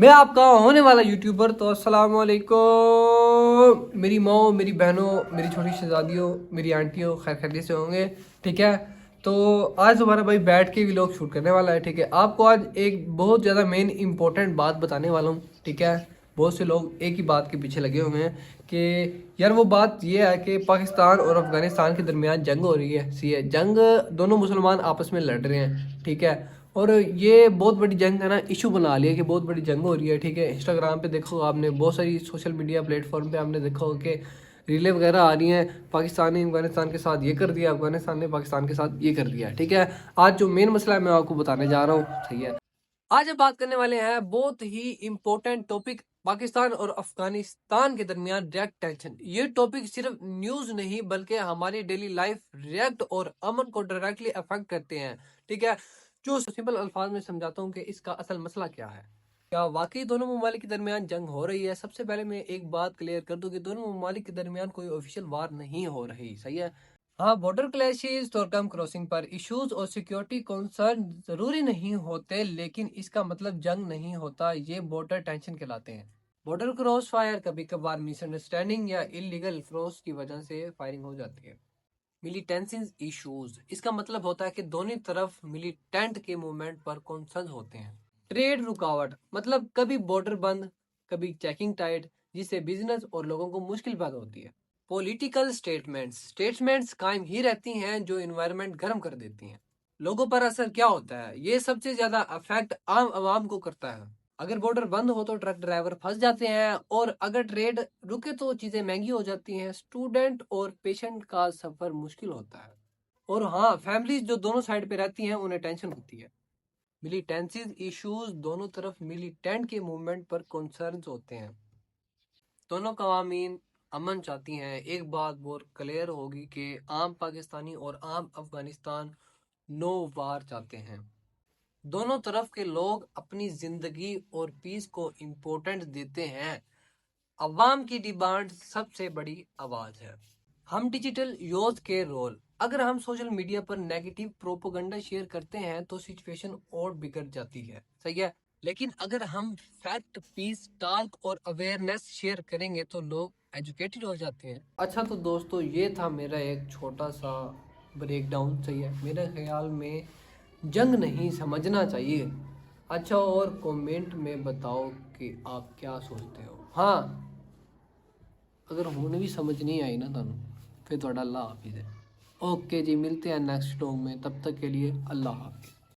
میں آپ کا ہونے والا یوٹیوبر. تو السلام علیکم میری ماں، میری بہنوں، میری چھوٹی شہزادیوں، میری آنٹیوں، خیر خیریت سے ہوں گے. ٹھیک ہے، تو آج ہمارا بھائی بیٹھ کے ولاگ شوٹ کرنے والا ہے. ٹھیک ہے، آپ کو آج ایک بہت زیادہ مین امپورٹنٹ بات بتانے والا ہوں. ٹھیک ہے، بہت سے لوگ ایک ہی بات کے پیچھے لگے ہوئے ہیں کہ یار وہ بات یہ ہے کہ پاکستان اور افغانستان کے درمیان جنگ ہو رہی ہے. سی ہے جنگ، دونوں مسلمان آپس میں لڑ رہے ہیں. ٹھیک ہے، اور یہ بہت بڑی جنگ ہے نا، ایشو بنا لیا کہ بہت بڑی جنگ ہو رہی ہے. ٹھیک ہے، انسٹاگرام پہ دیکھو، آپ نے بہت ساری سوشل میڈیا پلیٹ فارم پہ آپ نے دیکھا ہو کہ ریلیں وغیرہ آ رہی ہیں، پاکستان نے افغانستان کے ساتھ یہ کر دیا، افغانستان نے پاکستان کے ساتھ یہ کر دیا. ٹھیک ہے، آج جو مین مسئلہ ہے میں آپ کو بتانے جا رہا ہوں. صحیح ہے، آج ہم بات کرنے والے ہیں بہت ہی امپورٹنٹ ٹاپک، پاکستان اور افغانستان کے درمیان ریئیکٹ ٹینشن. یہ ٹاپک صرف نیوز نہیں بلکہ ہماری ڈیلی لائف، ریئیکٹ اور امن کو ڈائریکٹلی افیکٹ کرتے ہیں. ٹھیک ہے، جو سمپل الفاظ میں سمجھاتا ہوں کہ اس کا اصل مسئلہ کیا ہے. کیا واقعی دونوں ممالک کے درمیان جنگ ہو رہی ہے؟ سب سے پہلے میں ایک بات کلیئر کر دوں کہ دونوں ممالک کے درمیان کوئی آفیشیل وار نہیں ہو رہی. صحیح ہے، ہاں بارڈر کلیشز، تورکم کراسنگ پر ایشوز اور سیکیورٹی کنسرن ضروری نہیں ہوتے، لیکن اس کا مطلب جنگ نہیں ہوتا. یہ بارڈر ٹینشن کہلاتے ہیں. بارڈر کراس فائر کبھی کبھار مس انڈرسٹینڈنگ یا انلیگل کراس کی وجہ سے فائرنگ ہو جاتی ہے. ملیٹنسز ایشوز، اس کا مطلب ہوتا ہے کہ دونوں طرف ملیٹنٹ کے موومنٹ پر کنسرن ہوتے ہیں. ٹریڈ رکاوٹ، مطلب کبھی بارڈر بند، کبھی چیکنگ ٹائٹ، جس سے بزنس اور لوگوں کو مشکل پیدا ہوتی ہے. پولیٹیکل سٹیٹمنٹس قائم ہی رہتی ہیں جو انوائرمنٹ گرم کر دیتی ہیں. لوگوں پر اثر کیا ہوتا ہے؟ یہ سب سے زیادہ افیکٹ عام عوام کو کرتا ہے. اگر بارڈر بند ہو تو ٹرک ڈرائیور پھنس جاتے ہیں، اور اگر ٹریڈ رکے تو چیزیں مہنگی ہو جاتی ہیں. اسٹوڈنٹ اور پیشنٹ کا سفر مشکل ہوتا ہے. اور ہاں، فیملیز جو دونوں سائڈ پہ رہتی ہیں انہیں ٹینشن ہوتی ہے. ملیٹنسز ایشوز، دونوں طرف ملیٹنٹ کے موومنٹ پر کنسرنز ہوتے ہیں. دونوں قوامین امن چاہتی ہیں. ایک بات بہت کلیئر ہوگی کہ عام پاکستانی اور عام افغانستان نو وار چاہتے ہیں. دونوں طرف کے لوگ اپنی زندگی اور پیس کو امپورٹنٹ دیتے ہیں. عوام کی ڈیمانڈ سب سے بڑی آواز ہے. ہم ڈیجیٹل یوز کے رول، اگر ہم سوشل میڈیا پر نیگیٹو پروپیگنڈا شیئر کرتے ہیں تو سچویشن اور بگڑ جاتی ہے. صحیح ہے، لیکن اگر ہم فیکٹ، پیس ٹاک اور اویئرنیس شیئر کریں گے تو لوگ ایجوکیٹڈ ہو جاتے ہیں. اچھا تو دوستو، یہ تھا میرا ایک چھوٹا سا بریک ڈاؤن. صحیح ہے، میرے خیال میں جنگ نہیں سمجھنا چاہیے. اچھا، اور کومنٹ میں بتاؤ کہ آپ کیا سوچتے ہو. ہاں، اگر ہوں بھی سمجھ نہیں آئی نا تمہیں، پھر تھوڑا اللہ حافظ ہے. اوکے جی، ملتے ہیں نیکسٹ ٹاک میں، تب تک کے لیے اللہ حافظ.